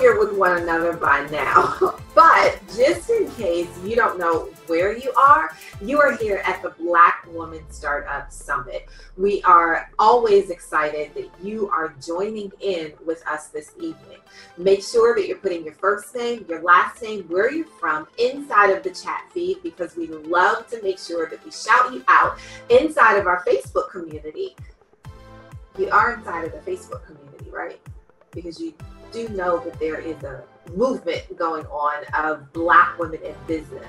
familiar with one another by now, but just in case you don't know where you are here at the BlackWoman Startup Summit. We are always excited that you are joining in with us this evening. Make sure that you're putting your first name, your last name, where you're from inside of the chat feed, because we love to make sure that we shout you out inside of our Facebook community. You are inside of the Facebook community, right? Because you do know that there is a movement going on of Black women in business,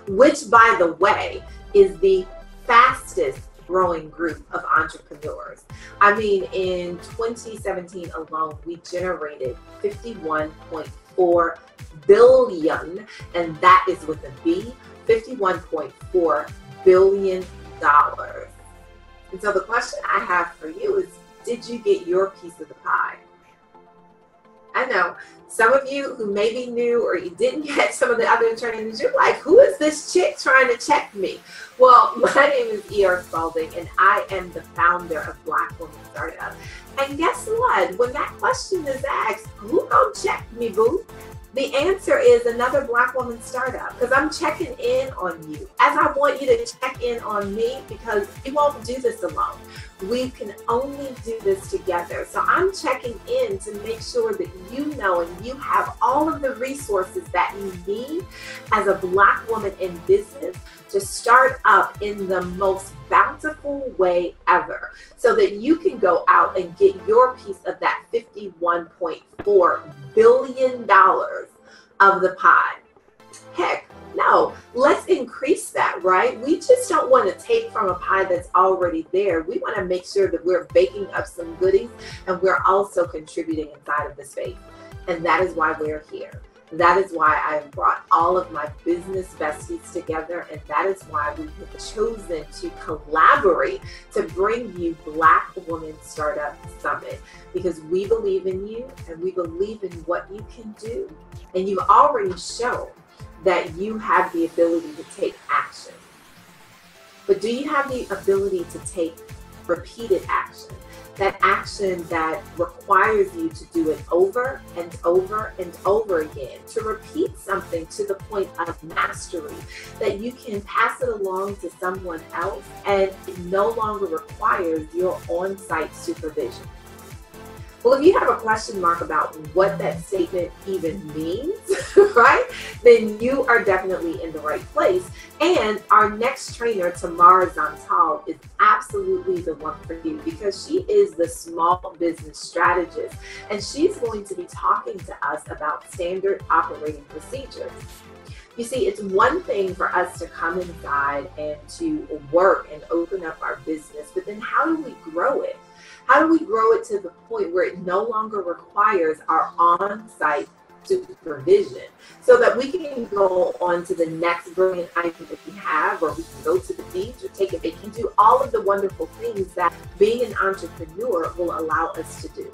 which, by the way, is the fastest growing group of entrepreneurs. I mean, in 2017 alone, we generated 51.4 billion, and that is with a B, $51.4 billion. And so the question I have for you is, did you get your piece of the pie? I know some of you who maybe knew or you didn't get some of the other trainings, you're like, who is this chick trying to check me? Well, my name is E.R. Spalding, and I am the founder of BlackWoman Startup. And guess what? When that question is asked, who gonna check me, boo? The answer is another Black woman startup, because I'm checking in on you, as I want you to check in on me, because we won't do this alone. We can only do this together. So I'm checking in to make sure that you know and you have all of the resources that you need as a Black woman in business to start up in the most bountiful way ever, so that you can go out and get your piece of that $51.4 billion of the pie. Heck, no, let's increase that, right? We just don't want to take from a pie that's already there. We want to make sure that we're baking up some goodies and we're also contributing inside of the space. And that is why we're here. That is why I've brought all of my business besties together, and that is why we have chosen to collaborate to bring you BlackWoman Startup Summit, because we believe in you and we believe in what you can do. And you've already shown that you have the ability to take action. But do you have the ability to take repeated action? That action that requires you to do it over and over and over again, to repeat something to the point of mastery, that you can pass it along to someone else and it no longer requires your on-site supervision. Well, if you have a question mark about what that statement even means, right, then you are definitely in the right place. And our next trainer, Tamara Zantell, is absolutely the one for you, because she is the small business strategist, and she's going to be talking to us about standard operating procedures. You see, it's one thing for us to come inside and to work and open up our business, but then how do we grow it? How do we grow it to the point where it no longer requires our on-site supervision, so that we can go on to the next brilliant item that we have, or we can go to the beach or take a vacation, do all of the wonderful things that being an entrepreneur will allow us to do.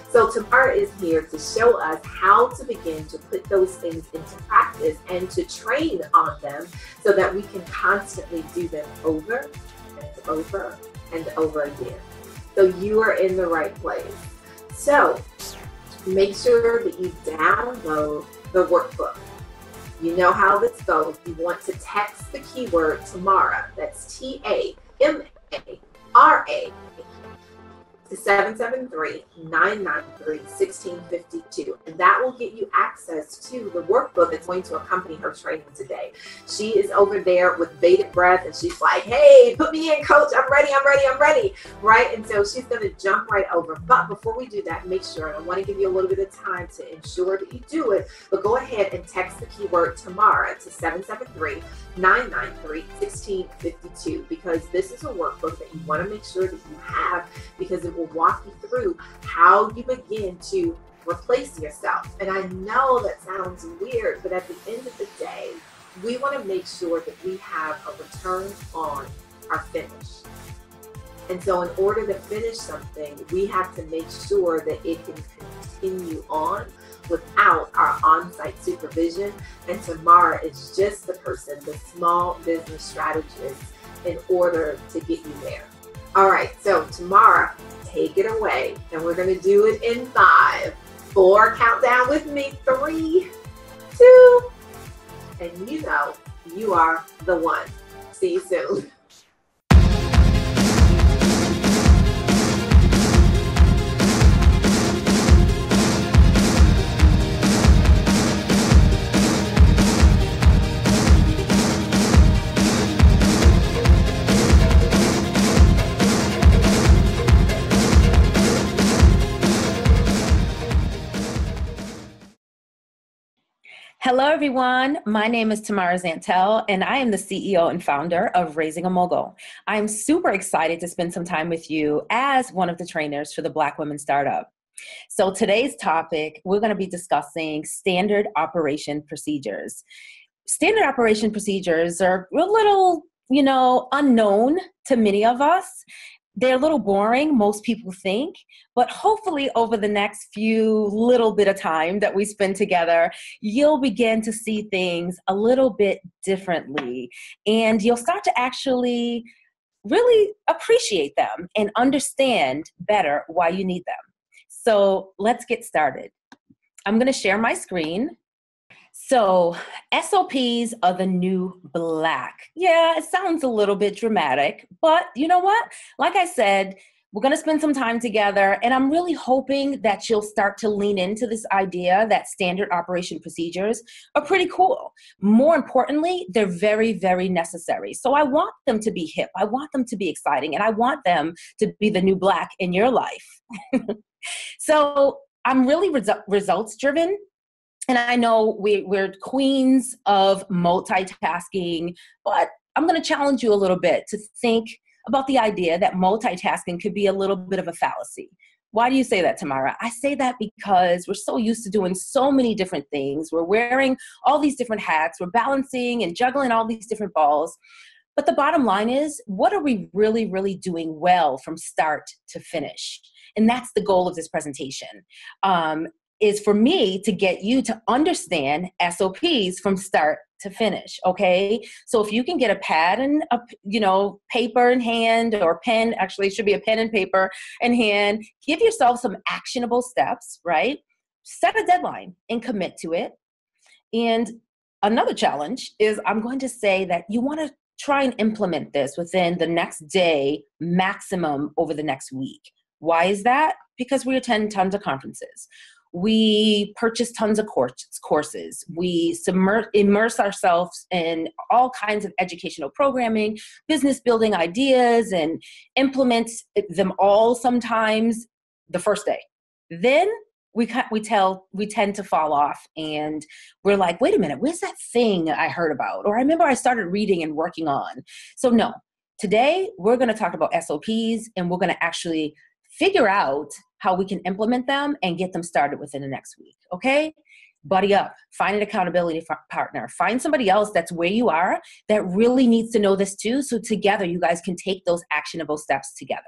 So Tamara is here to show us how to begin to put those things into practice and to train on them, so that we can constantly do them over and over and over again. So you are in the right place. So make sure that you download the workbook. You know how this goes. You want to text the keyword Tamara, that's Tamara, to 773-993-1652. And that will get you access to the workbook that's going to accompany her training today. She is over there with bated breath, and she's like, hey, put me in, coach. I'm ready, I'm ready, I'm ready, right? And so she's going to jump right over. But before we do that, make sure, and I want to give you a little bit of time to ensure that you do it, but go ahead and text the keyword Tamara to 773-993-1652, because this is a workbook that you want to make sure that you have, because it will walk you through how you begin to replace yourself. And I know that sounds weird, but at the end of the day, we want to make sure that we have a return on our finish. And so in order to finish something, we have to make sure that it can continue on without our on-site supervision. And Tamara is just the person, the small business strategist, in order to get you there. All right, so Tamara, take it away, and we're going to do it in 5, 4, count down with me, 3, 2, and you know you are the one. See you soon. Hello, everyone. My name is Tamara Zantell, and I am the CEO and founder of Raising a Mogul. I'm super excited to spend some time with you as one of the trainers for the BlackWoman Startup. So today's topic, we're going to be discussing standard operation procedures. Standard operation procedures are a little, unknown to many of us. They're a little boring, most people think, but hopefully over the next few little bit of time that we spend together, you'll begin to see things a little bit differently, and you'll start to actually really appreciate them and understand better why you need them. So let's get started. I'm going to share my screen. So SOPs are the new black. Yeah, it sounds a little bit dramatic, but you know what? Like I said, we're going to spend some time together, and I'm really hoping that you'll start to lean into this idea that standard operation procedures are pretty cool. More importantly, they're very, very necessary. So I want them to be hip. I want them to be exciting, and I want them to be the new black in your life. So I'm really results driven. And I know we're queens of multitasking, but I'm going to challenge you a little bit to think about the idea that multitasking could be a little bit of a fallacy. Why do you say that, Tamara? I say that because we're so used to doing so many different things. We're wearing all these different hats. We're balancing and juggling all these different balls. But the bottom line is, what are we really, really doing well from start to finish? And that's the goal of this presentation. Is for me to get you to understand SOPs from start to finish, okay? So if you can get a pad and paper in hand, or pen, actually it should be a pen and paper in hand, give yourself some actionable steps, right? Set a deadline and commit to it. And another challenge is I'm going to say that you want to try and implement this within the next day, maximum over the next week. Why is that? Because we attend tons of conferences. We purchase tons of courses. We immerse ourselves in all kinds of educational programming, business building ideas, and implement them all sometimes the first day. Then we tend to fall off, and we're like, wait a minute, where's that thing I heard about? Or I remember I started reading and working on. So no, today we're going to talk about SOPs, and we're going to actually figure out how we can implement them and get them started within the next week, okay? Buddy up, find an accountability partner, find somebody else that's where you are that really needs to know this too, so together you guys can take those actionable steps together.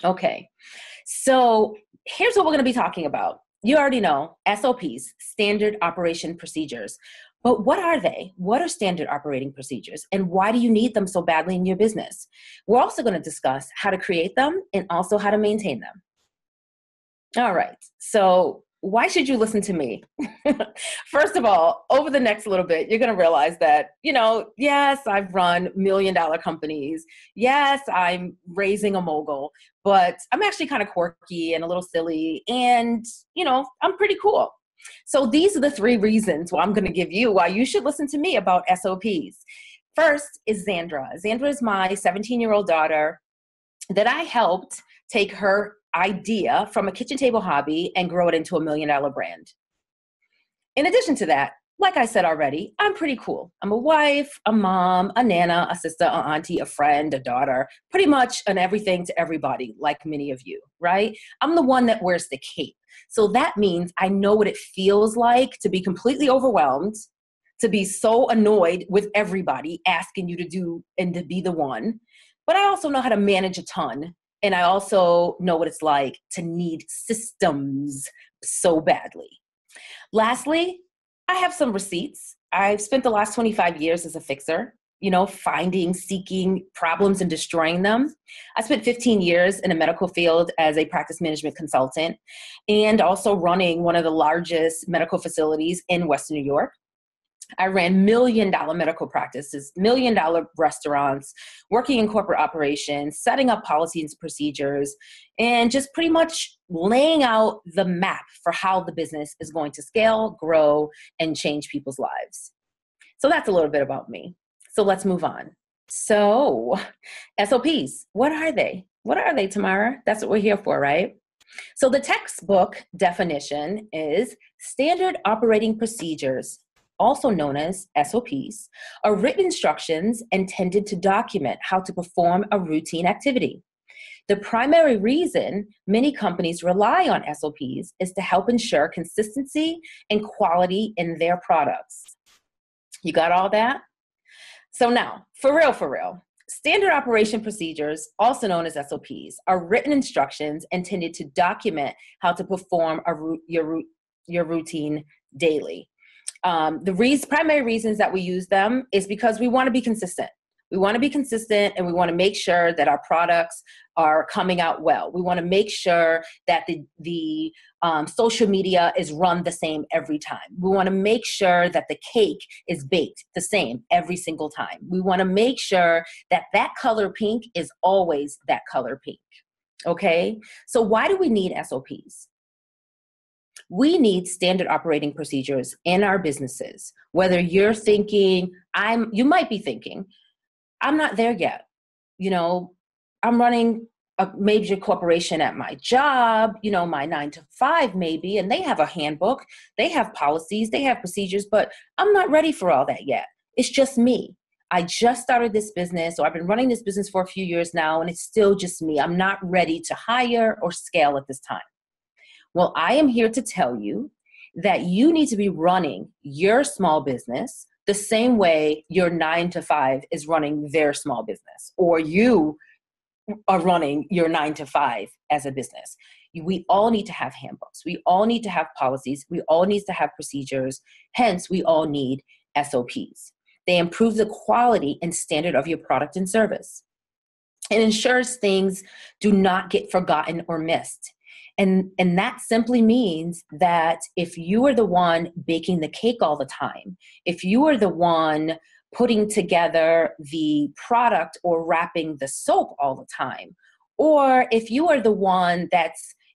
Okay, so here's what we're gonna be talking about. You already know, SOPs, standard operation procedures. But what are they? What are standard operating procedures? And why do you need them so badly in your business? We're also going to discuss how to create them and also how to maintain them. All right. So why should you listen to me? First of all, over the next little bit, you're going to realize that, yes, I've run million-dollar companies. Yes, I'm raising a mogul, but I'm actually kind of quirky and a little silly. And, I'm pretty cool. So these are the 3 reasons I'm going to give you why you should listen to me about SOPs. First is Zandra. Zandra is my 17-year-old daughter that I helped take her idea from a kitchen table hobby and grow it into $1 million brand. In addition to that, like I said already, I'm pretty cool. I'm a wife, a mom, a nana, a sister, a auntie, a friend, a daughter, pretty much an everything to everybody, like many of you, right? I'm the one that wears the cape. So that means I know what it feels like to be completely overwhelmed, to be so annoyed with everybody asking you to do and to be the one. But I also know how to manage a ton. And I also know what it's like to need systems so badly. Lastly, I have some receipts. I've spent the last 25 years as a fixer. finding, seeking problems and destroying them. I spent 15 years in the medical field as a practice management consultant and also running one of the largest medical facilities in Western New York. I ran million-dollar medical practices, million-dollar restaurants, working in corporate operations, setting up policies and procedures, and just pretty much laying out the map for how the business is going to scale, grow, and change people's lives. So that's a little bit about me. So let's move on. So SOPs, what are they? What are they, Tamara? That's what we're here for, right? So the textbook definition is standard operating procedures, also known as SOPs, are written instructions intended to document how to perform a routine activity. The primary reason many companies rely on SOPs is to help ensure consistency and quality in their products. You got all that? So now, for real, standard operation procedures, also known as SOPs, are written instructions intended to document how to perform your routine daily. The primary reasons that we use them is because we want to be consistent. We want to be consistent and we want to make sure that our products are coming out well. We want to make sure that the social media is run the same every time. We want to make sure that the cake is baked the same every single time. We want to make sure that that color pink is always that color pink. Okay? So why do we need SOPs? We need standard operating procedures in our businesses. Whether you're thinking, you might be thinking, I'm not there yet. I'm running a major corporation at my job, my 9 to 5 maybe, and they have a handbook, they have policies, they have procedures, but I'm not ready for all that yet. It's just me. I just started this business, or I've been running this business for a few years now, and it's still just me. I'm not ready to hire or scale at this time. Well, I am here to tell you that you need to be running your small business the same way your 9 to 5 is running their small business, or you are running your 9 to 5 as a business. We all need to have handbooks. We all need to have policies. We all need to have procedures. Hence, we all need SOPs. They improve the quality and standard of your product and service. It ensures things do not get forgotten or missed. And that simply means that if you are the one baking the cake all the time, if you are the one putting together the product or wrapping the soap all the time, or if you are the one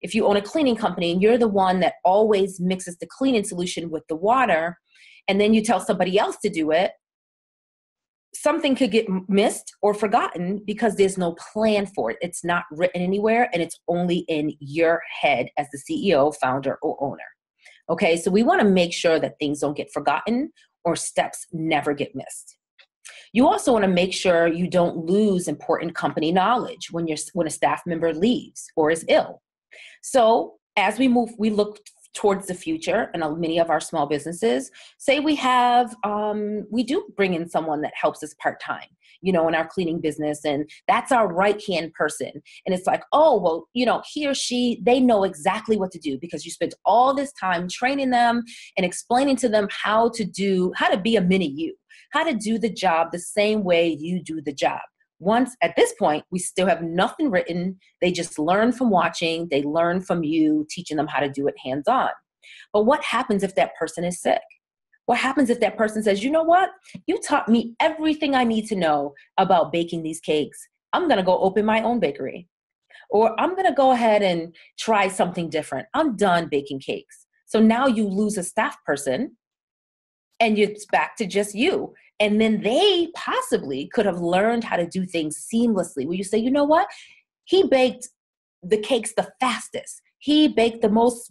if you own a cleaning company and you're the one that always mixes the cleaning solution with the water, and then you tell somebody else to do it, something could get missed or forgotten because there's no plan for it. It's not written anywhere, and it's only in your head as the CEO, founder, or owner. Okay, so we want to make sure that things don't get forgotten or steps never get missed. You also want to make sure you don't lose important company knowledge when a staff member leaves or is ill. So as we look towards the future in many of our small businesses. Say we do bring in someone that helps us part-time, in our cleaning business, and that's our right-hand person. And it's like, oh, well, he or she, they know exactly what to do because you spent all this time training them and explaining to them how to be a mini you, how to do the job the same way you do the job. Once at this point, we still have nothing written. They just learn from watching. They learn from you teaching them how to do it hands-on. But what happens if that person is sick? What happens if that person says, you know what? You taught me everything I need to know about baking these cakes. I'm going to go open my own bakery. Or I'm going to go ahead and try something different. I'm done baking cakes. So now you lose a staff person and it's back to just you. And then they possibly could have learned how to do things seamlessly. Where you say, you know what? He baked the cakes the fastest. He baked the most,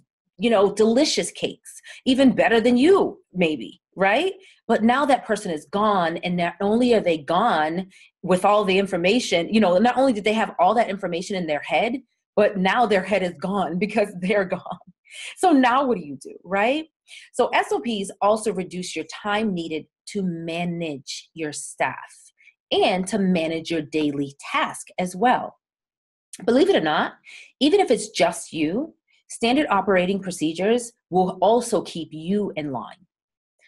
delicious cakes, even better than you, maybe, right? But now that person is gone, and not only are they gone with all the information, not only did they have all that information in their head, but now their head is gone because they're gone. So now what do you do, right? So SOPs also reduce your time needed to manage your staff and to manage your daily task as well. Believe it or not, even if it's just you, standard operating procedures will also keep you in line.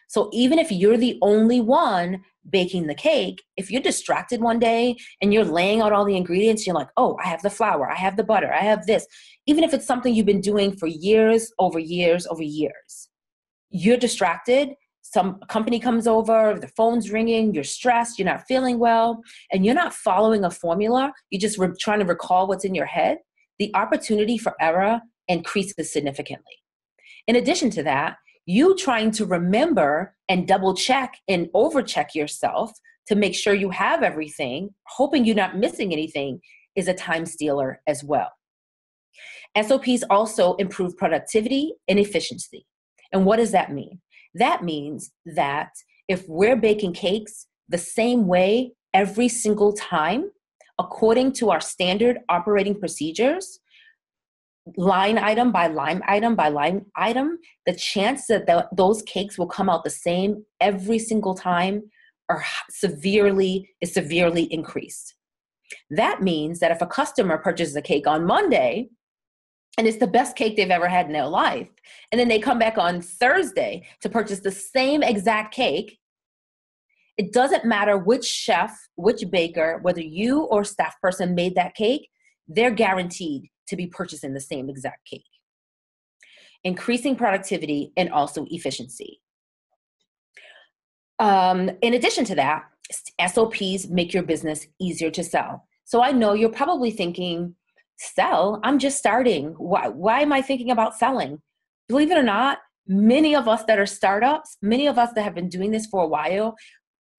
So even if you're the only one baking the cake, if you're distracted one day and you're laying out all the ingredients, you're like, oh, I have the flour, I have the butter, I have this. Even if it's something you've been doing for years, over years, over years, you're distracted. Some company comes over, the phone's ringing, you're stressed, you're not feeling well, and you're not following a formula. You're just trying to recall what's in your head. The opportunity for error increases significantly. In addition to that, you trying to remember and double check and over check yourself to make sure you have everything, hoping you're not missing anything, is a time stealer as well. SOPs also improve productivity and efficiency. And what does that mean? That means that if we're baking cakes the same way every single time, according to our standard operating procedures, line item by line item by line item, the chance that those cakes will come out the same every single time is severely increased. That means that if a customer purchases a cake on Monday and it's the best cake they've ever had in their life, and then they come back on Thursday to purchase the same exact cake, it doesn't matter which chef, which baker, whether you or staff person made that cake, they're guaranteed to be purchasing the same exact cake. Increasing productivity and also efficiency. In addition to that, SOPs make your business easier to sell. So I know you're probably thinking, sell? I'm just starting. Why am I thinking about selling? Believe it or not, many of us that are startups, many of us that have been doing this for a while,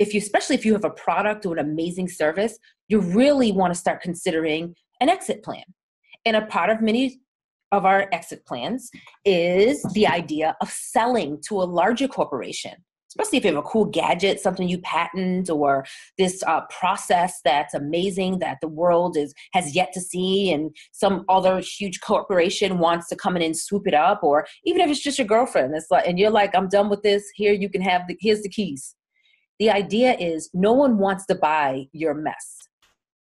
especially if you have a product or an amazing service, you really want to start considering an exit plan. And a part of many of our exit plans is the idea of selling to a larger corporation, especially if you have a cool gadget, something you patent, or this process that's amazing that the world has yet to see, and some other huge corporation wants to come in and swoop it up. Or even if it's just your girlfriend, and you're like, I'm done with this. Here, you can have here's the keys. The idea is no one wants to buy your mess.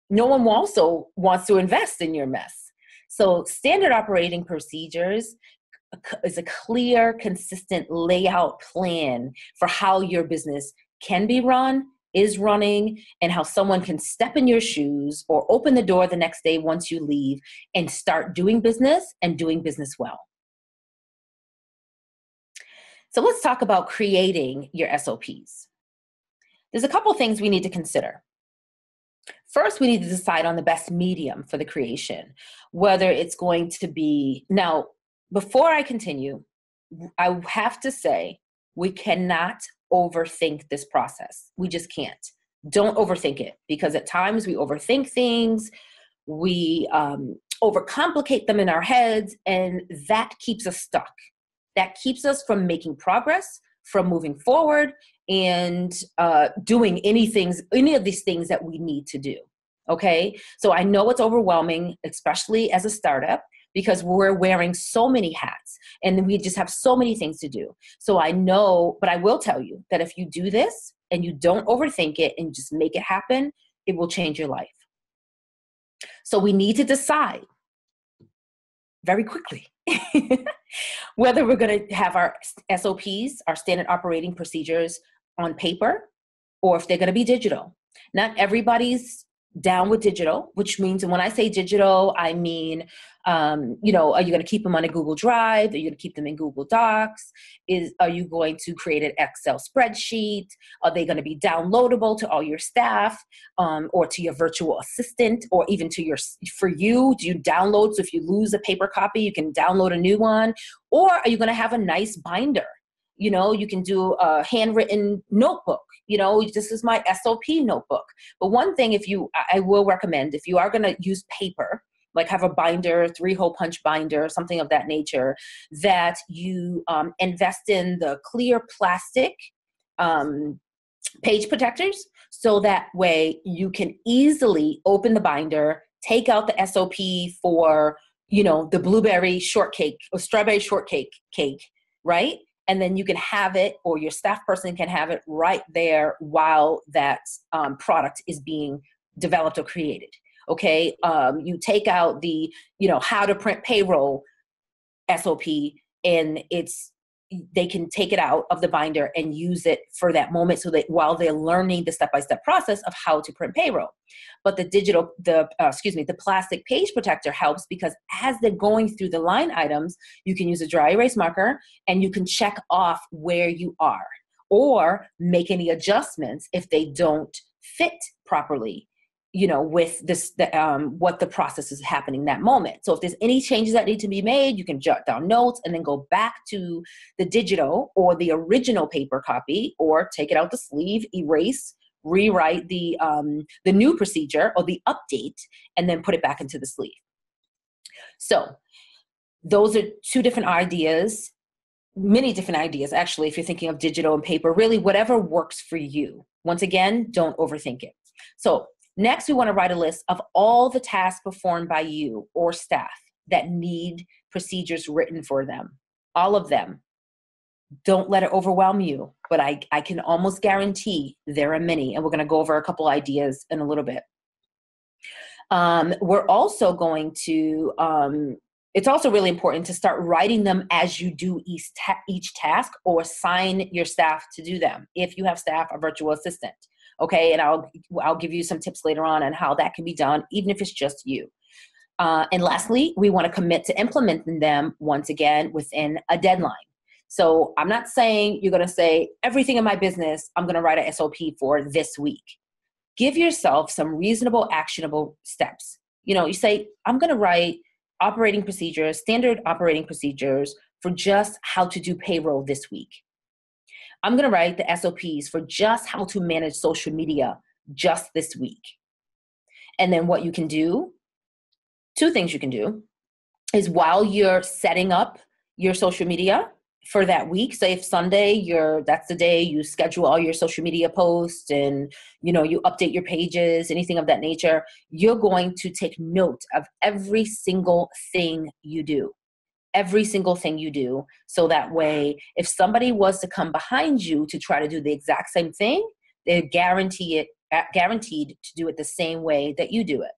No one also wants to invest in your mess. So standard operating procedures is a clear, consistent layout plan for how your business can be run, is running, and how someone can step in your shoes or open the door the next day once you leave and start doing business and doing business well. So let's talk about creating your SOPs. There's a couple things we need to consider. First, we need to decide on the best medium for the creation, whether it's going to be, now, before I continue, I have to say, we cannot overthink this process. We just can't. Don't overthink it, because at times we overthink things, we overcomplicate them in our heads, and that keeps us stuck. That keeps us from making progress, from moving forward, and doing any of these things that we need to do. Okay, so I know it's overwhelming, especially as a startup, because we're wearing so many hats and we just have so many things to do. So I know, but I will tell you that if you do this and you don't overthink it and just make it happen, it will change your life. So we need to decide very quickly whether we're going to have our SOPs, our standard operating procedures, on paper, or if they're going to be digital. Not everybody's down with digital, which means, and when I say digital, I mean, are you going to keep them on a Google Drive? Are you going to keep them in Google Docs? Are you going to create an Excel spreadsheet? Are they going to be downloadable to all your staff, or to your virtual assistant, or even for you? Do you download? So if you lose a paper copy, you can download a new one. Or are you going to have a nice binder? You can do a handwritten notebook. This is my SOP notebook. But one thing, I will recommend, if you are going to use paper, like have a binder, 3-hole punch binder, something of that nature, that you invest in the clear plastic page protectors. So that way you can easily open the binder, take out the SOP for, the blueberry shortcake or strawberry shortcake cake, right? And then you can have it, or your staff person can have it right there while that product is being developed or created. Okay. You take out the, how to print payroll SOP, and it's they can take it out of the binder and use it for that moment, so that while they're learning the step-by-step process of how to print payroll. But the plastic page protector helps, because as they're going through the line items, you can use a dry erase marker and you can check off where you are, or make any adjustments if they don't fit properly, with this, what the process is happening that moment. So if there's any changes that need to be made, you can jot down notes and then go back to the digital or the original paper copy, or take it out the sleeve, erase, rewrite the new procedure or the update, and then put it back into the sleeve. So those are two different ideas, many different ideas, actually, if you're thinking of digital and paper, really whatever works for you. Once again, don't overthink it. So next, we want to write a list of all the tasks performed by you or staff that need procedures written for them. All of them. Don't let it overwhelm you, but I can almost guarantee there are many, and we're going to go over a couple ideas in a little bit. We're also going to, it's also really important to start writing them as you do each task, or assign your staff to do them. If you have staff, a virtual assistant. Okay, and I'll give you some tips later on how that can be done, even if it's just you. And lastly, we want to commit to implementing them, once again, within a deadline. So I'm not saying you're going to say, everything in my business, I'm going to write a SOP for this week. Give yourself some reasonable, actionable steps. You say, I'm going to write operating procedures, standard operating procedures for just how to do payroll this week. I'm going to write the SOPs for just how to manage social media just this week. And then what you can do, two things you can do, is while you're setting up your social media for that week, say if Sunday, that's the day you schedule all your social media posts and, you update your pages, anything of that nature, you're going to take note of every single thing you do. Every single thing you do. So that way, if somebody was to come behind you to try to do the exact same thing, they're guaranteed to do it the same way that you do it.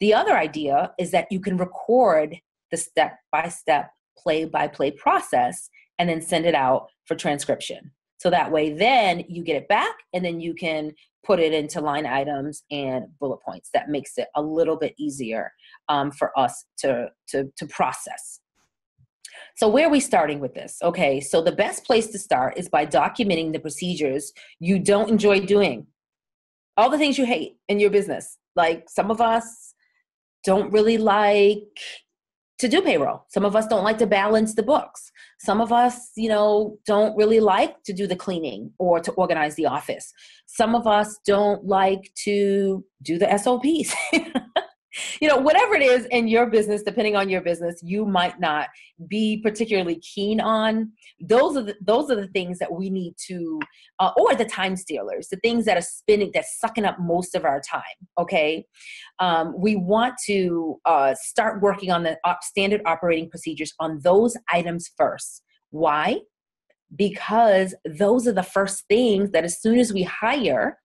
The other idea is that you can record the step-by-step, play-by-play process and then send it out for transcription. So that way, then you get it back and then you can put it into line items and bullet points. That makes it a little bit easier for us to process. So where are we starting with this? Okay, so the best place to start is by documenting the procedures you don't enjoy doing. All the things you hate in your business. Like, some of us don't really like to do payroll. Some of us don't like to balance the books. Some of us, don't really like to do the cleaning or to organize the office. Some of us don't like to do the SOPs. Whatever it is in your business, depending on your business, you might not be particularly keen on. Those are the things that we need to, or the time stealers, the things that are that's sucking up most of our time. Okay. We want to start working on the standard operating procedures on those items first. Why? Because those are the first things that, as soon as we hire,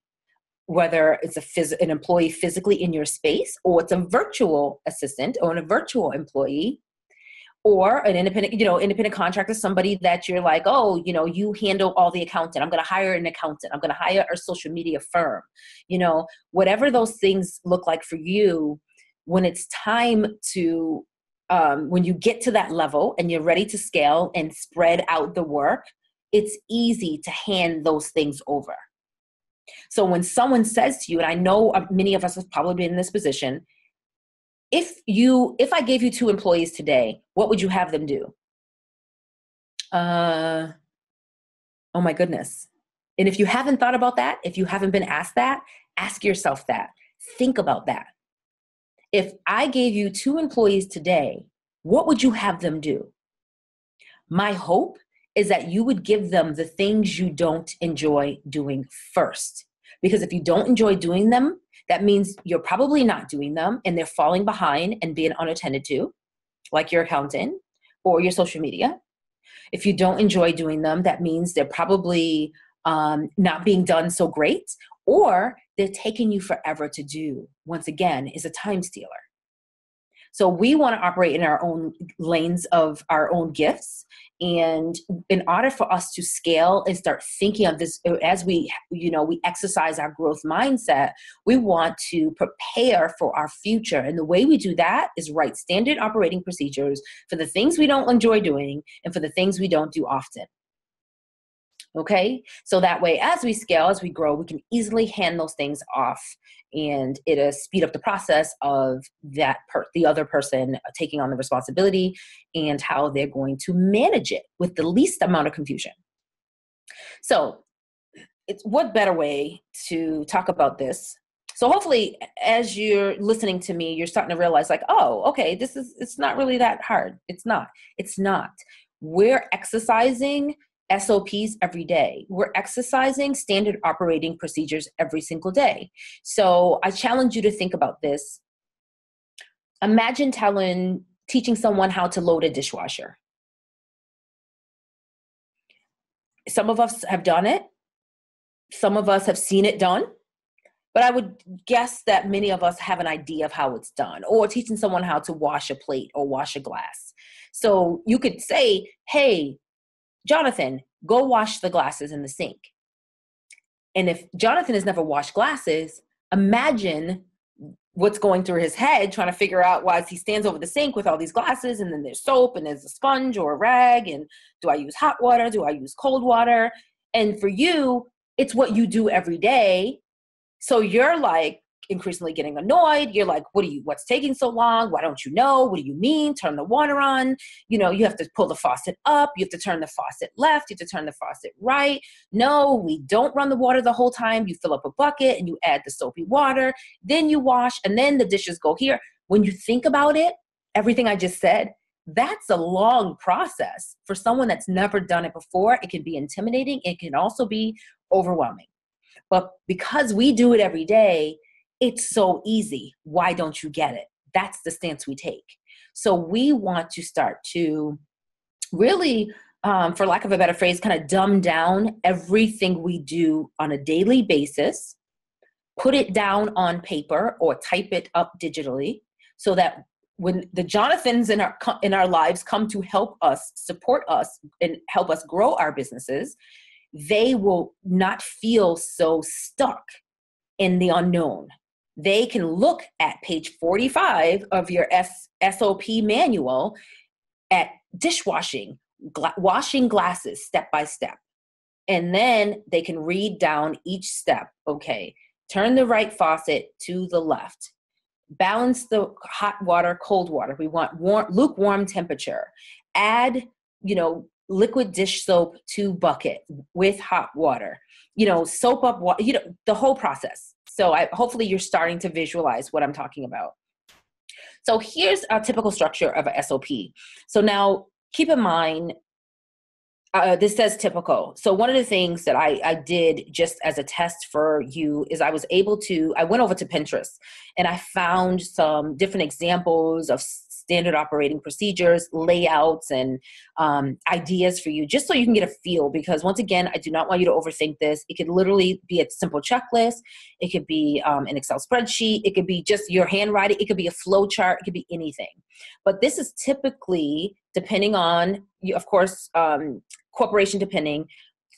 whether it's an employee physically in your space, or it's a virtual assistant or a virtual employee, or an independent contractor, somebody that you're like, oh, you handle all the accountant. I'm going to hire an accountant. I'm going to hire a social media firm. Whatever those things look like for you, when it's time to, when you get to that level and you're ready to scale and spread out the work, it's easy to hand those things over. So when someone says to you, and I know many of us have probably been in this position, if I gave you 2 employees today, what would you have them do? Oh my goodness. And if you haven't thought about that, if you haven't been asked that, ask yourself that. Think about that. If I gave you 2 employees today, what would you have them do? My hope is that you would give them the things you don't enjoy doing first. Because if you don't enjoy doing them, that means you're probably not doing them and they're falling behind and being unattended to, like your accountant or your social media. If you don't enjoy doing them, that means they're probably not being done so great, or they're taking you forever to do. Once again, is a time stealer. So we want to operate in our own lanes of our own gifts. And in order for us to scale and start thinking of this, as we exercise our growth mindset, we want to prepare for our future. And the way we do that is write standard operating procedures for the things we don't enjoy doing and for the things we don't do often. Okay, so that way, as we scale, as we grow, we can easily hand those things off, and it'll speed up the process of the other person taking on the responsibility and how they're going to manage it with the least amount of confusion. So, what better way to talk about this? So hopefully, as you're listening to me, you're starting to realize, like, oh, okay, it's not really that hard. It's not. We're exercising SOPs every day. We're exercising standard operating procedures every single day. So I challenge you to think about this. Imagine teaching someone how to load a dishwasher. Some of us have done it. Some of us have seen it done. But I would guess that many of us have an idea of how it's done, or teaching someone how to wash a plate or wash a glass. So you could say, hey, Jonathan, go wash the glasses in the sink. And if Jonathan has never washed glasses, imagine what's going through his head trying to figure out why he stands over the sink with all these glasses, and then there's soap and there's a sponge or a rag, and do I use hot water? Do I use cold water? And for you, it's what you do every day. So you're like increasingly getting annoyed. You're like, what's taking so long? Why don't you know? What do you mean? Turn the water on. You have to pull the faucet up. You have to turn the faucet left. You have to turn the faucet right. No, we don't run the water the whole time. You fill up a bucket and you add the soapy water. Then you wash, and then the dishes go here. When you think about it, everything I just said, that's a long process. For someone that's never done it before, it can be intimidating. It can also be overwhelming. But because we do it every day, it's so easy. Why don't you get it? That's the stance we take. So we want to start to really, for lack of a better phrase, kind of dumb down everything we do on a daily basis, put it down on paper or type it up digitally, so that when the Jonathans in our lives come to help us, support us, and help us grow our businesses, they will not feel so stuck in the unknown. They can look at page 45 of your SOP manual at dishwashing, washing glasses step by step. And then they can read down each step. Okay, turn the right faucet to the left. Balance the hot water, cold water. We want lukewarm temperature. Add, liquid dish soap to bucket with hot water. Soap up water, the whole process. So hopefully you're starting to visualize what I'm talking about. So here's a typical structure of a SOP. So now keep in mind, this says typical. So one of the things that I did just as a test for you is I went over to Pinterest and I found some different examples of standard operating procedures, layouts, and ideas for you, just so you can get a feel. Because once again, I do not want you to overthink this. It could literally be a simple checklist. It could be an Excel spreadsheet. It could be just your handwriting. It could be a flow chart. It could be anything. But this is typically, depending on, of course, corporation depending,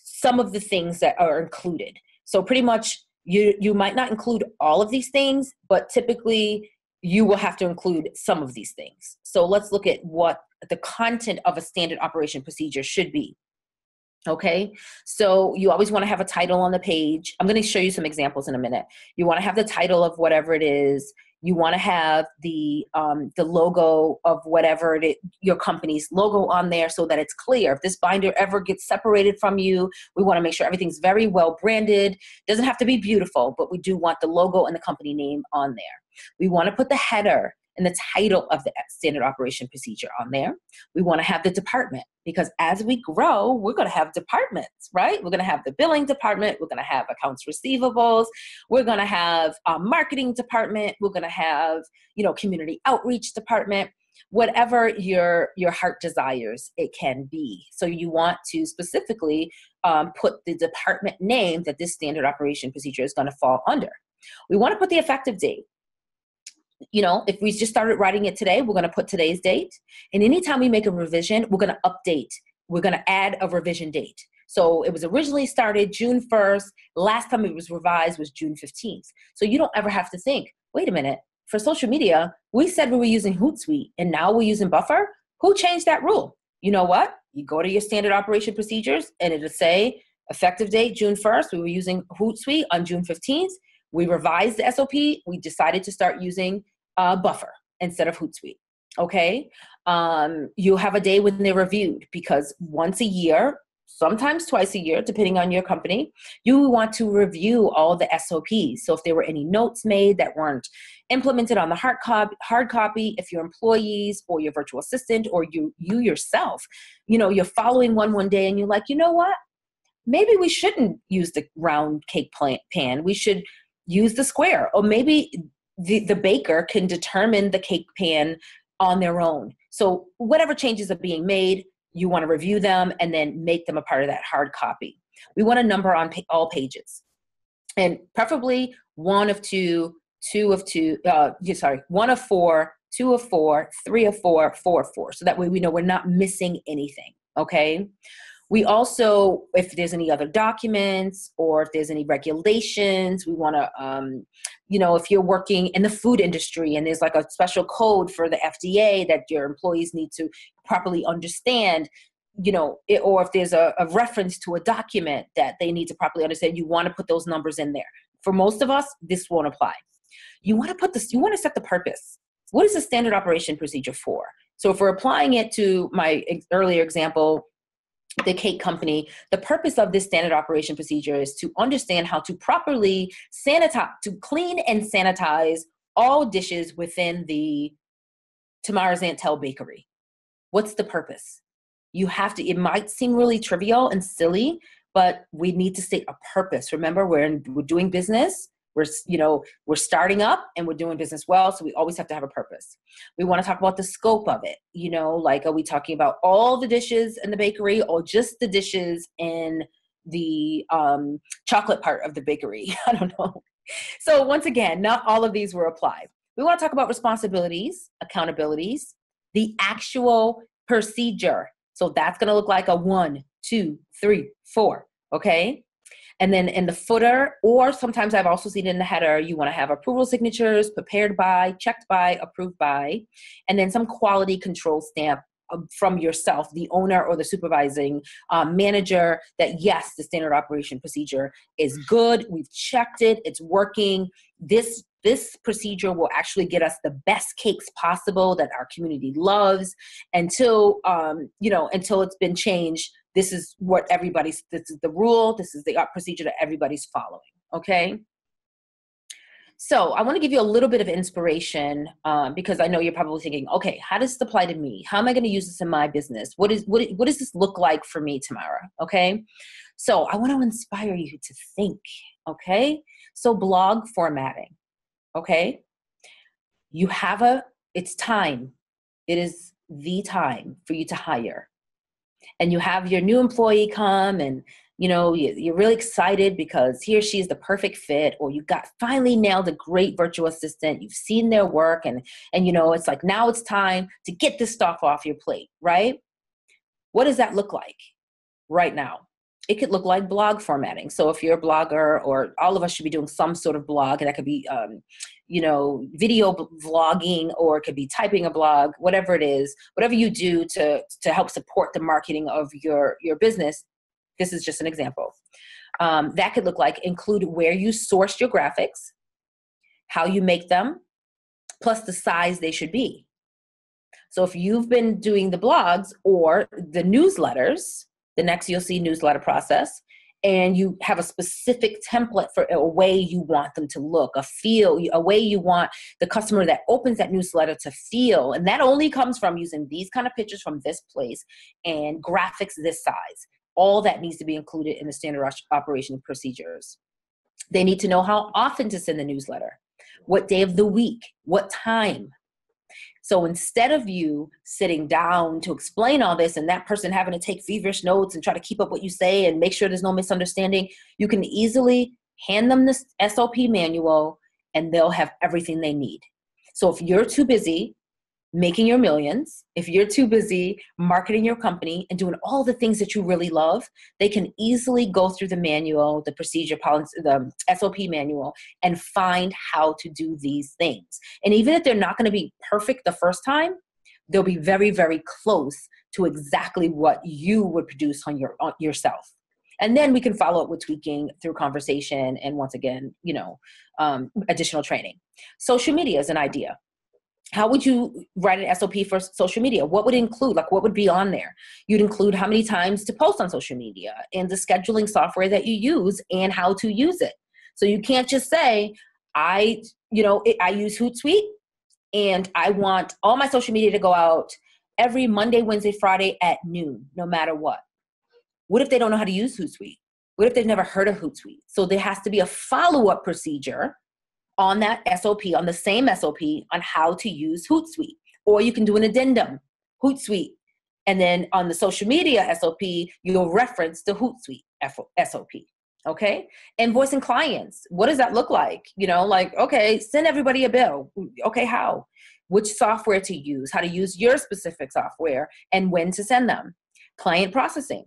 some of the things that are included. So pretty much you might not include all of these things, but typically you will have to include some of these things. So let's look at what the content of a standard operation procedure should be. Okay, so you always want to have a title on the page. I'm going to show you some examples in a minute. You want to have the title of whatever it is. You want to have the logo of whatever your company's logo on there, so that it's clear. If this binder ever gets separated from you, we want to make sure everything's very well branded. Doesn't have to be beautiful, but we do want the logo and the company name on there. We want to put the header and the title of the standard operation procedure on there. We want to have the department, because as we grow, we're going to have departments, right? We're going to have the billing department. We're going to have accounts receivables. We're going to have a marketing department. We're going to have, community outreach department, whatever your heart desires it can be. So you want to specifically put the department name that this standard operation procedure is going to fall under. We want to put the effective date. if we just started writing it today, we're going to put today's date. And anytime we make a revision, we're going to update. We're going to add a revision date. So it was originally started June 1st. Last time it was revised was June 15th. So you don't ever have to think, wait a minute, for social media, we said we were using Hootsuite and now we're using Buffer. Who changed that rule? You know what? You go to your standard operation procedures and it'll say effective date, June 1st. We were using Hootsuite on June 15th. We revised the SOP. We decided to start using Buffer instead of Hootsuite. Okay. You have a day when they're reviewed because once a year, sometimes twice a year, depending on your company, you want to review all the SOPs. So if there were any notes made that weren't implemented on the hard copy, if your employees or your virtual assistant or you yourself, you're following one day and you're like, you know what? Maybe we shouldn't use the round cake pan. We should use the square. Or maybe the baker can determine the cake pan on their own. So whatever changes are being made, you want to review them and then make them a part of that hard copy. We want a number on all pages. And preferably one of four, two of four, three of four, four of four. So that way we know we're not missing anything, okay? We also, if there's any other documents or if there's any regulations, we want to, if you're working in the food industry and there's like a special code for the FDA that your employees need to properly understand, or if there's a reference to a document that they need to properly understand, you want to put those numbers in there. For most of us, this won't apply. You want to set the purpose. What is the standard operation procedure for? So if we're applying it to my earlier example, the cake company, the purpose of this standard operation procedure is to understand how to properly clean and sanitize all dishes within the Tamara Zantell bakery. What's the purpose? It might seem really trivial and silly, but we need to state a purpose. Remember, we're doing business. We're starting up and we're doing business well. So we always have to have a purpose. We want to talk about the scope of it. Are we talking about all the dishes in the bakery or just the dishes in the chocolate part of the bakery? I don't know. So once again, not all of these were applied. We want to talk about responsibilities, accountabilities, the actual procedure. So that's going to look like a 1, 2, 3, 4. Okay. And then in the footer, or sometimes I've also seen in the header, you want to have approval signatures, prepared by, checked by, approved by, and then some quality control stamp from yourself, the owner or the supervising manager, that yes, the standard operation procedure is good. We've checked it. It's working. This procedure will actually get us the best cakes possible that our community loves until it's been changed. This is the rule. This is the procedure that everybody's following. Okay. So I want to give you a little bit of inspiration because I know you're probably thinking, okay, how does this apply to me? How am I going to use this in my business? What does this look like for me, Tamara? Okay. So I want to inspire you to think. Okay. So blog formatting. Okay. It's time. It is the time for you to hire. And you have your new employee come and, you're really excited because he or she is the perfect fit, or you finally nailed a great virtual assistant. You've seen their work and it's like, now it's time to get this stuff off your plate, right? What does that look like right now? It could look like blog formatting. So if you're a blogger, or all of us should be doing some sort of blog, and that could be, video vlogging, or it could be typing a blog, whatever it is, whatever you do to help support the marketing of your business. This is just an example. That could look like include where you sourced your graphics, how you make them, plus the size they should be. So if you've been doing the blogs or the newsletters, the next you'll see newsletter process, and you have a specific template for a way you want them to look, a way you want the customer that opens that newsletter to feel. And that only comes from using these kind of pictures from this place and graphics this size. All that needs to be included in the standard operation procedures. They need to know how often to send the newsletter, what day of the week, what time. So instead of you sitting down to explain all this and that person having to take feverish notes and try to keep up what you say and make sure there's no misunderstanding, you can easily hand them this SOP manual and they'll have everything they need. So if you're too busy making your millions, if you're too busy marketing your company and doing all the things that you really love, they can easily go through the manual, the procedure policy, the SOP manual, and find how to do these things. And even if they're not going to be perfect the first time, they'll be very, very close to exactly what you would produce on yourself. And then we can follow up with tweaking through conversation and, once again, additional training. Social media is an idea. How would you write an SOP for social media? What would it include? Like, what would be on there? You'd include how many times to post on social media and the scheduling software that you use and how to use it. So you can't just say, I use Hootsuite and I want all my social media to go out every Monday, Wednesday, Friday at noon, no matter what. What if they don't know how to use Hootsuite? What if they've never heard of Hootsuite? So there has to be a follow-up procedure on that SOP, on the same SOP, on how to use Hootsuite. Or you can do an addendum, Hootsuite. And then on the social media SOP, you'll reference the Hootsuite SOP. Okay? Invoicing clients. What does that look like? Okay, send everybody a bill. Okay, how? Which software to use, how to use your specific software, and when to send them. Client processing.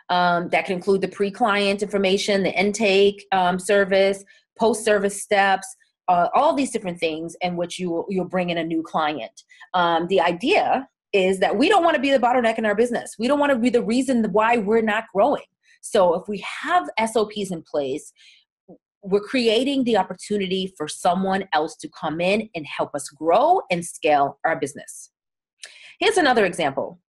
That can include the pre-client information, the intake service, post-service steps, all these different things in which you'll bring in a new client. The idea is that we don't want to be the bottleneck in our business. We don't want to be the reason why we're not growing. So if we have SOPs in place, we're creating the opportunity for someone else to come in and help us grow and scale our business. Here's another example.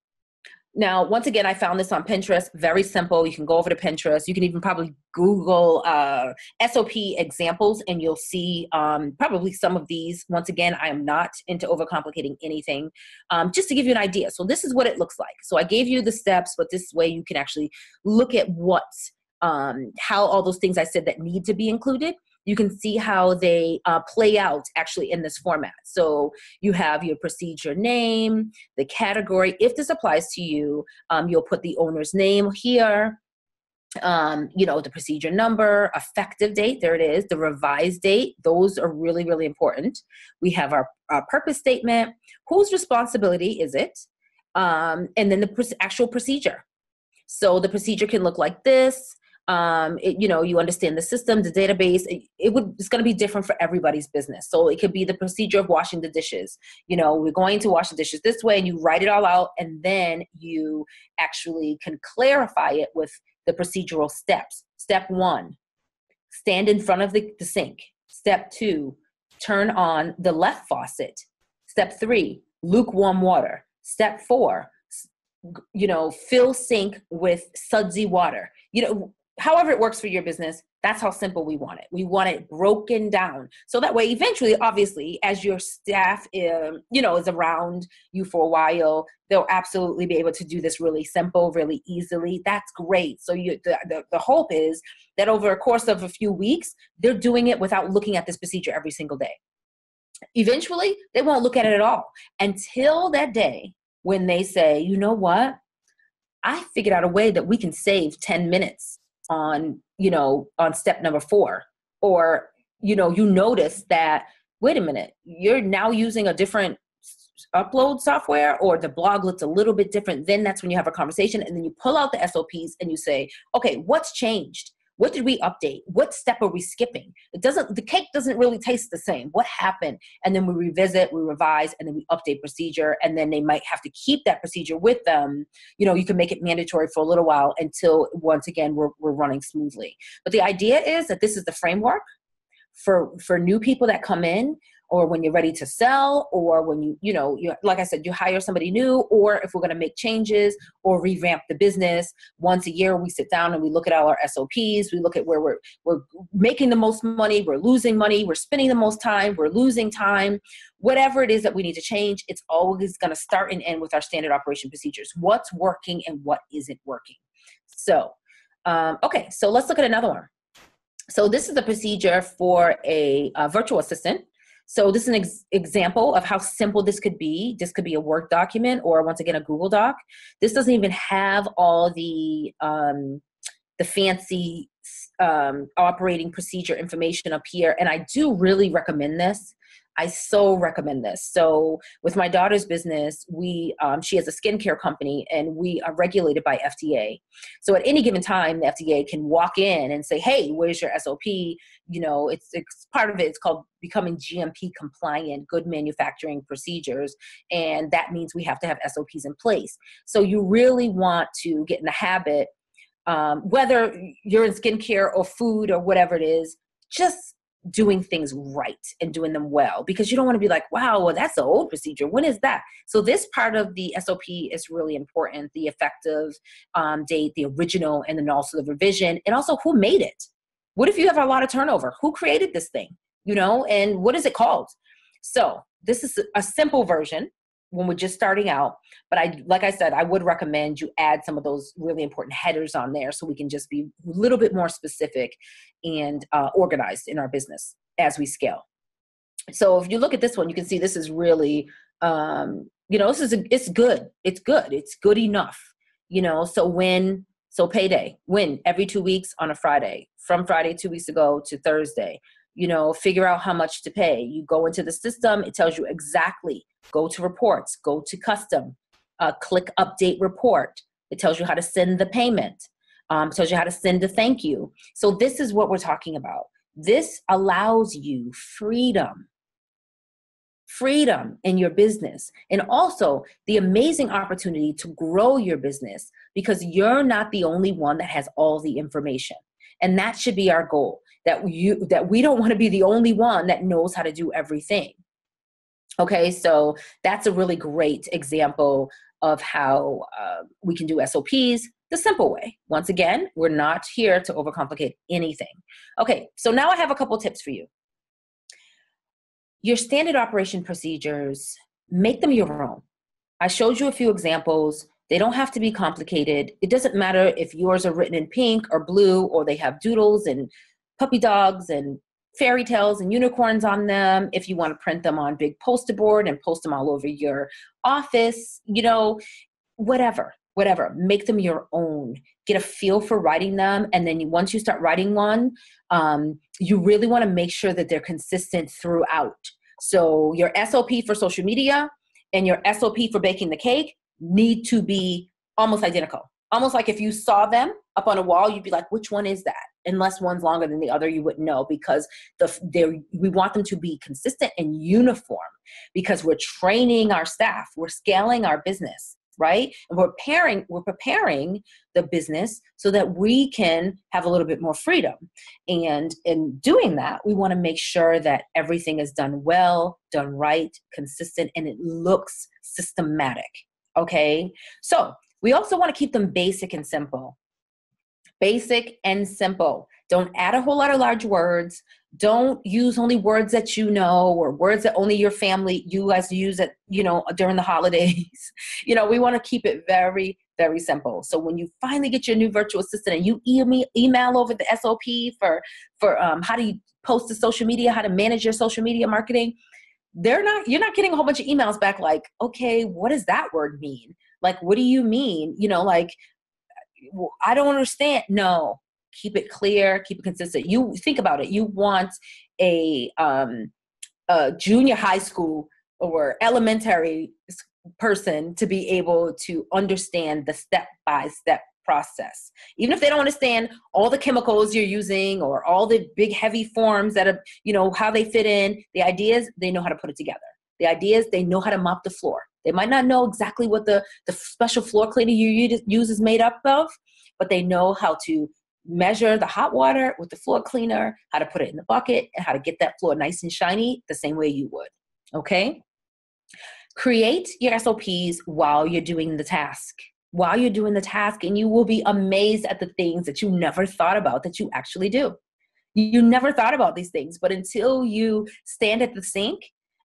Now, once again, I found this on Pinterest. Very simple. You can go over to Pinterest. You can even probably Google SOP examples, and you'll see probably some of these. Once again, I am not into overcomplicating anything, just to give you an idea. So this is what it looks like. So I gave you the steps, but this way you can actually look at how all those things I said that need to be included. You can see how they play out actually in this format. So you have your procedure name, the category. If this applies to you, you'll put the owner's name here, the procedure number, effective date, there it is, the revised date. Those are really, really important. We have our purpose statement. Whose responsibility is it? And then the actual procedure. So the procedure can look like this. You understand the system, the database. It's going to be different for everybody's business. So it could be the procedure of washing the dishes. We're going to wash the dishes this way, and you write it all out, and then you actually can clarify it with the procedural steps. Step 1, stand in front of the sink. Step 2, turn on the left faucet. Step 3, lukewarm water. Step 4, fill sink with sudsy water. However it works for your business, that's how simple we want it. We want it broken down. So that way, eventually, obviously, as your staff, is around you for a while, they'll absolutely be able to do this really simple, really easily. That's great. So the hope is that over a course of a few weeks, they're doing it without looking at this procedure every single day. Eventually, they won't look at it at all until that day when they say, you know what? I figured out a way that we can save 10 minutes on step number 4, or, you notice that, wait a minute, you're now using a different upload software, or the blog looks a little bit different. Then that's when you have a conversation, and then you pull out the SOPs and you say, okay, what's changed? What did we update? What step are we skipping? The cake doesn't really taste the same. What happened? And then we revisit, we revise, and then we update procedure. And then they might have to keep that procedure with them. You can make it mandatory for a little while until, once again, we're running smoothly. But the idea is that this is the framework for new people that come in, or when you're ready to sell, or when you like I said, you hire somebody new, or if we're going to make changes or revamp the business. Once a year, we sit down and we look at all our SOPs. We look at where we're making the most money, we're losing money, we're spending the most time, we're losing time. Whatever it is that we need to change, it's always going to start and end with our standard operation procedures. What's working and what isn't working. So, okay, so let's look at another one. So this is a procedure for a virtual assistant. So this is an example of how simple this could be. This could be a Word document, or, once again, a Google Doc. This doesn't even have all the fancy operating procedure information up here. And I do really recommend this. I so recommend this. So with my daughter's business, she has a skincare company and we are regulated by FDA. So at any given time, the FDA can walk in and say, hey, where's your SOP? It's part of it. It's called becoming GMP compliant, good manufacturing procedures. And that means we have to have SOPs in place. So you really want to get in the habit, whether you're in skincare or food or whatever it is, just doing things right and doing them well, because you don't want to be like, wow, well, that's the old procedure. When is that? So this part of the SOP is really important. The effective date, the original, and then also the revision, and also who made it. What if you have a lot of turnover? Who created this thing? And what is it called? So this is a simple version when we're just starting out. But like I said, I would recommend you add some of those really important headers on there so we can just be a little bit more specific and organized in our business as we scale. So if you look at this one, you can see this is really, it's good. It's good. It's good enough. So payday, when? Every 2 weeks on a Friday, from Friday 2 weeks ago to Thursday. Figure out how much to pay. You go into the system, it tells you exactly. Go to reports, go to custom, click update report. It tells you how to send the payment. Tells you how to send a thank you. So this is what we're talking about. This allows you freedom in your business, and also the amazing opportunity to grow your business, because you're not the only one that has all the information. And that should be our goal, that we don't want to be the only one that knows how to do everything. Okay, so that's a really great example of how we can do SOPs the simple way. Once again, we're not here to overcomplicate anything. Okay, so now I have a couple tips for you. Your standard operation procedures, make them your own. I showed you a few examples. They don't have to be complicated. It doesn't matter if yours are written in pink or blue, or they have doodles and puppy dogs and fairy tales and unicorns on them. If you want to print them on big poster board and post them all over your office, whatever, make them your own. Get a feel for writing them. And then once you start writing one, you really want to make sure that they're consistent throughout. So your SOP for social media and your SOP for baking the cake need to be almost identical. Almost like if you saw them up on a wall, you'd be like, which one is that? Unless one's longer than the other, you wouldn't know, because we want them to be consistent and uniform, because we're training our staff, we're scaling our business, right? And we're preparing the business so that we can have a little bit more freedom. And in doing that, we want to make sure that everything is done well, done right, consistent, and it looks systematic. Okay, so we also want to keep them basic and simple. Basic and simple. Don't add a whole lot of large words. Don't use only words that you know, or words that only your family, you guys use it, during the holidays. We want to keep it very, very simple. So when you finally get your new virtual assistant and you email over the SOP for how do you post to social media, how to manage your social media marketing, you're not getting a whole bunch of emails back like, okay, what does that word mean? Like, what do you mean? I don't understand. No, keep it clear, keep it consistent. You think about it. You want a junior high school or elementary person to be able to understand the step-by-step process. Even if they don't understand all the chemicals you're using or all the big heavy forms that are, how they fit in, the ideas, they know how to put it together. The ideas, they know how to mop the floor. They might not know exactly what the special floor cleaner you use is made up of, but they know how to measure the hot water with the floor cleaner, how to put it in the bucket, and how to get that floor nice and shiny the same way you would. Okay? Create your SOPs while you're doing the task. And you will be amazed at the things that you never thought about that you actually do. You never thought about these things, but until you stand at the sink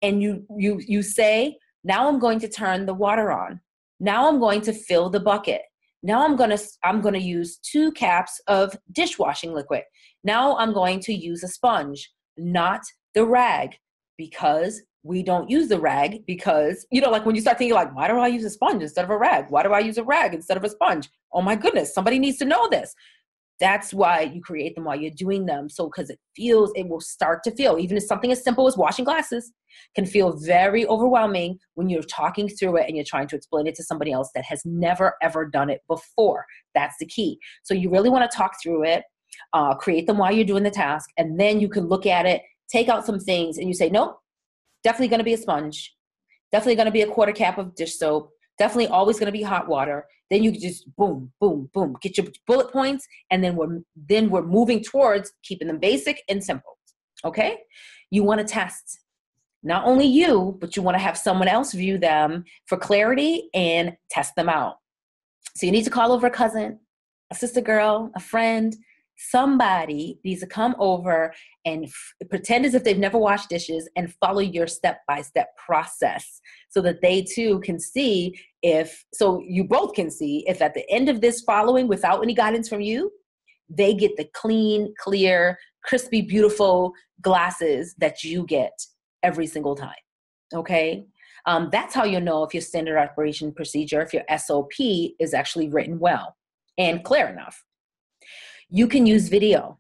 and you say, now I'm going to turn the water on. Now I'm going to fill the bucket. Now I'm going to use 2 caps of dishwashing liquid. Now I'm going to use a sponge, not the rag, because we don't use the rag because, like when you start thinking like, why do I use a sponge instead of a rag? Why do I use a rag instead of a sponge? Oh my goodness, somebody needs to know this. That's why you create them while you're doing them. So, because it will start to feel, even if something as simple as washing glasses can feel very overwhelming when you're talking through it and you're trying to explain it to somebody else that has never, ever done it before. That's the key. So you really want to talk through it, create them while you're doing the task, and then you can look at it, take out some things, and you say, nope, definitely going to be a sponge, definitely going to be a quarter cup of dish soap, definitely always going to be hot water. Then you just boom, boom, boom, get your bullet points, and then we're moving towards keeping them basic and simple. Okay? You want to test not only you, but you want to have someone else view them for clarity and test them out. So you need to call over a cousin, a sister girl, a friend. Somebody needs to come over and pretend as if they've never washed dishes and follow your step-by-step process so that they too can see you both can see if at the end of this following without any guidance from you, they get the clean, clear, crispy, beautiful glasses that you get every single time. Okay? That's how you'll know if your standard operation procedure, if your SOP is actually written well and clear enough. You can use video.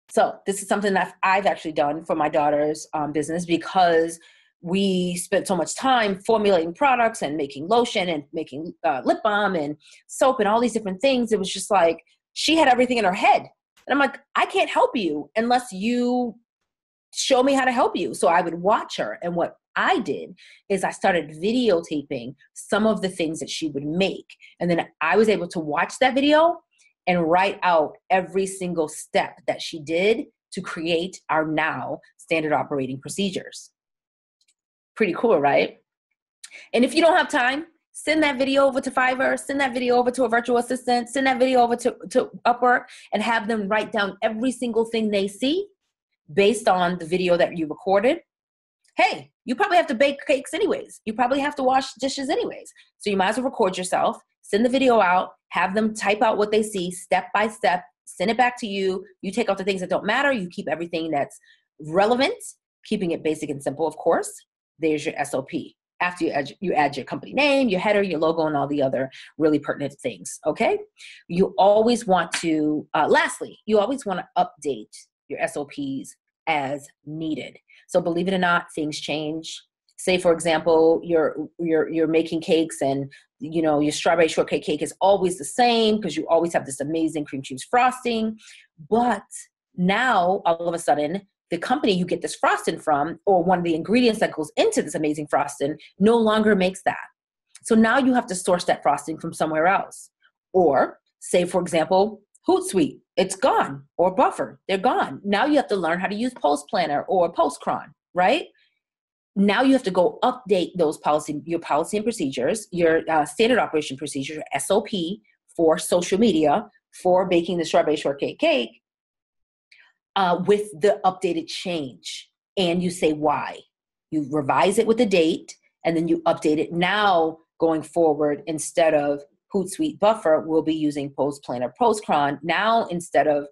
So this is something that I've actually done for my daughter's business because we spent so much time formulating products and making lotion and making lip balm and soap and all these different things. It was just like she had everything in her head. And I'm like, I can't help you unless you show me how to help you. So I would watch her. And what I did is I started videotaping some of the things that she would make. And then I was able to watch that video and write out every single step that she did to create our now standard operating procedures. Pretty cool, right? And if you don't have time, send that video over to Fiverr, send that video over to a virtual assistant, send that video over to Upwork, and have them write down every single thing they see based on the video that you recorded. Hey, you probably have to bake cakes anyways. You probably have to wash dishes anyways. So you might as well record yourself, send the video out, have them type out what they see step by step, send it back to you. You take out the things that don't matter. You keep everything that's relevant, keeping it basic and simple, of course. There's your SOP. After you add your company name, your header, your logo, and all the other really pertinent things, okay? You always want to, lastly, you always want to update your SOPs as needed. So believe it or not, things change. Say, for example, you're making cakes and your strawberry shortcake cake is always the same because you always have this amazing cream cheese frosting. But now, all of a sudden, the company you get this frosting from, or one of the ingredients that goes into this amazing frosting, no longer makes that. So now you have to source that frosting from somewhere else. Or say, for example, Hootsuite, it's gone, or Buffer, they're gone. Now you have to learn how to use Post Planner or Postcron, right? Now you have to go update your policy and procedures, your standard operation procedure, your SOP for social media, for baking the strawberry shortcake cake, with the updated change. And you say why. You revise it with the date, and then you update it. Now, going forward, instead of Hootsuite Buffer, we'll be using Post Planner Postcron. Now, instead of,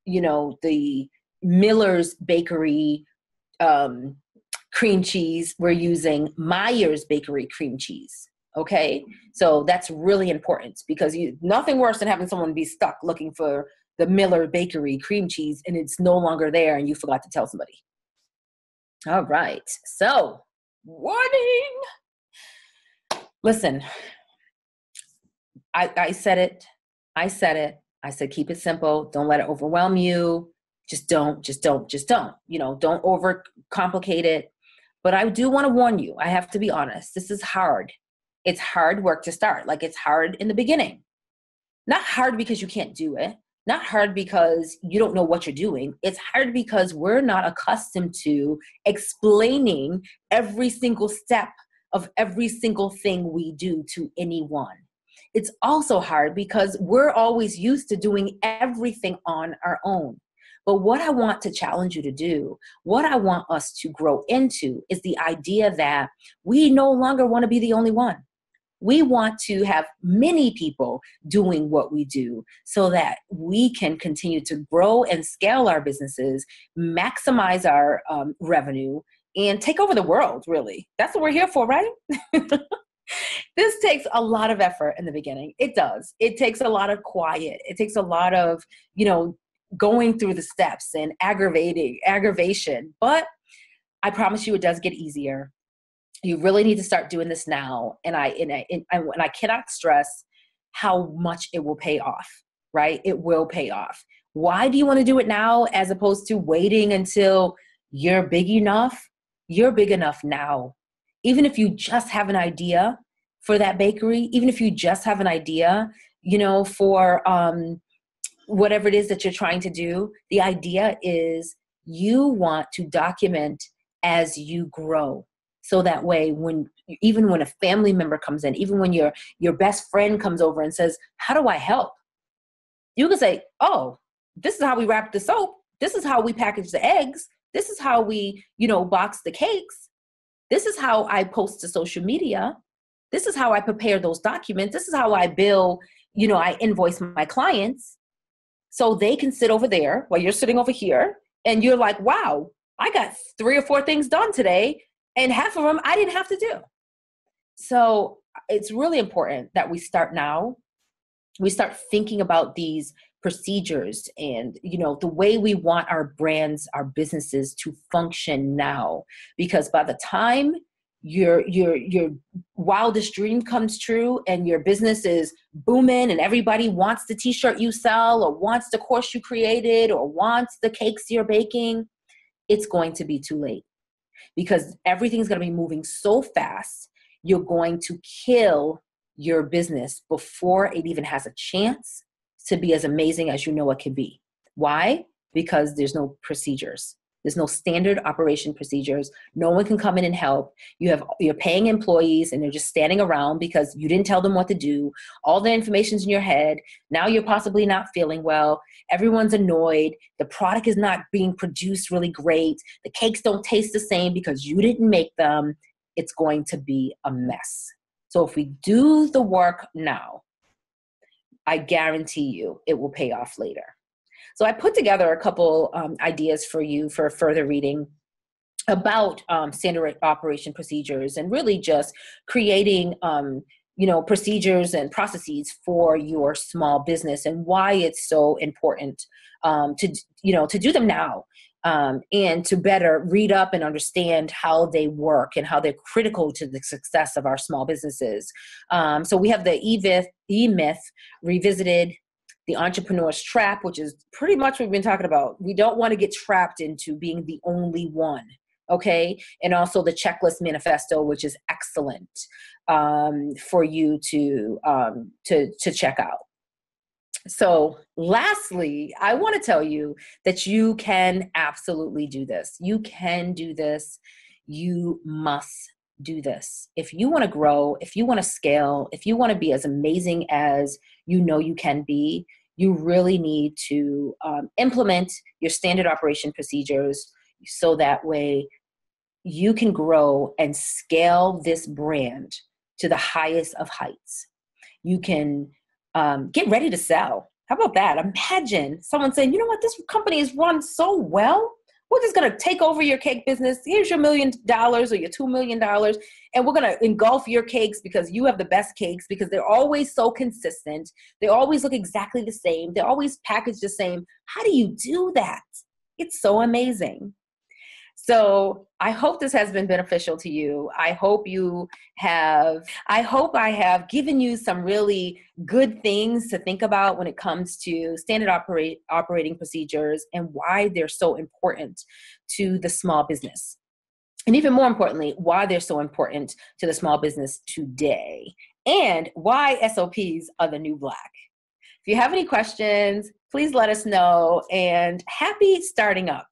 the Miller's Bakery cream cheese, we're using Meyer's Bakery cream cheese. Okay? So that's really important because nothing worse than having someone be stuck looking for the Miller Bakery cream cheese and it's no longer there and you forgot to tell somebody. All right. So, warning. Listen, I said it. I said, keep it simple. Don't let it overwhelm you. Just don't. Don't overcomplicate it. But I do want to warn you. I have to be honest. This is hard. It's hard work to start. Like, it's hard in the beginning. Not hard because you can't do it. Not hard because you don't know what you're doing. It's hard because we're not accustomed to explaining every single step of every single thing we do to anyone. It's also hard because we're always used to doing everything on our own. But what I want to challenge you to do, what I want us to grow into, is the idea that we no longer want to be the only one. We want to have many people doing what we do so that we can continue to grow and scale our businesses, maximize our revenue, and take over the world, really. That's what we're here for, right? This takes a lot of effort in the beginning. It does. It takes a lot of quiet. It takes a lot of, going through the steps and aggravation. But I promise you, it does get easier. You really need to start doing this now. And I cannot stress how much it will pay off, right? It will pay off. Why do you want to do it now as opposed to waiting until you're big enough? You're big enough now. Even if you just have an idea for that bakery, even if you just have an idea, for whatever it is that you're trying to do, the idea is you want to document as you grow. So that way, even when a family member comes in, even when your best friend comes over and says, how do I help? You can say, oh, this is how we wrap the soap. This is how we package the eggs. This is how we, box the cakes. This is how I post to social media. This is how I prepare those documents. This is how I bill, I invoice my clients. So they can sit over there while you're sitting over here and you're like, wow, I got 3 or 4 things done today and half of them I didn't have to do. So it's really important that we start now. We start thinking about these procedures and, the way we want our brands, our businesses to function now, because by the time your wildest dream comes true and your business is booming and everybody wants the t-shirt you sell or wants the course you created or wants the cakes you're baking, it's going to be too late, because everything's going to be moving so fast. You're going to kill your business before it even has a chance to be as amazing as it can be. Why? Because there's no procedures. There's no standard operation procedures. No one can come in and help. You're paying employees and they're just standing around because you didn't tell them what to do. All the information's in your head. Now you're possibly not feeling well. Everyone's annoyed. The product is not being produced really great. The cakes don't taste the same because you didn't make them. It's going to be a mess. So if we do the work now, I guarantee you it will pay off later. So I put together a couple ideas for you for further reading about standard operation procedures and really just creating, procedures and processes for your small business and why it's so important to do them now. And to better read up and understand how they work and how they're critical to the success of our small businesses. So we have the E-Myth Revisited, the Entrepreneur's Trap, which is pretty much what we've been talking about. We don't want to get trapped into being the only one, okay? And also the Checklist Manifesto, which is excellent for you to check out. So lastly, I want to tell you that you can absolutely do this. You can do this. You must do this. If you want to grow, if you want to scale, if you want to be as amazing as you can be, you really need to implement your standard operation procedures so that way you can grow and scale this brand to the highest of heights. You can get ready to sell. How about that? Imagine someone saying, you know what, this company is run so well. We're just going to take over your cake business. Here's your $1 million or your $2 million. And we're going to engulf your cakes because you have the best cakes, because they're always so consistent. They always look exactly the same. They're always packaged the same. How do you do that? It's so amazing. So I hope this has been beneficial to you. I hope I have given you some really good things to think about when it comes to standard operating procedures and why they're so important to the small business. And even more importantly, why they're so important to the small business today and why SOPs are the new black. If you have any questions, please let us know, and happy starting up.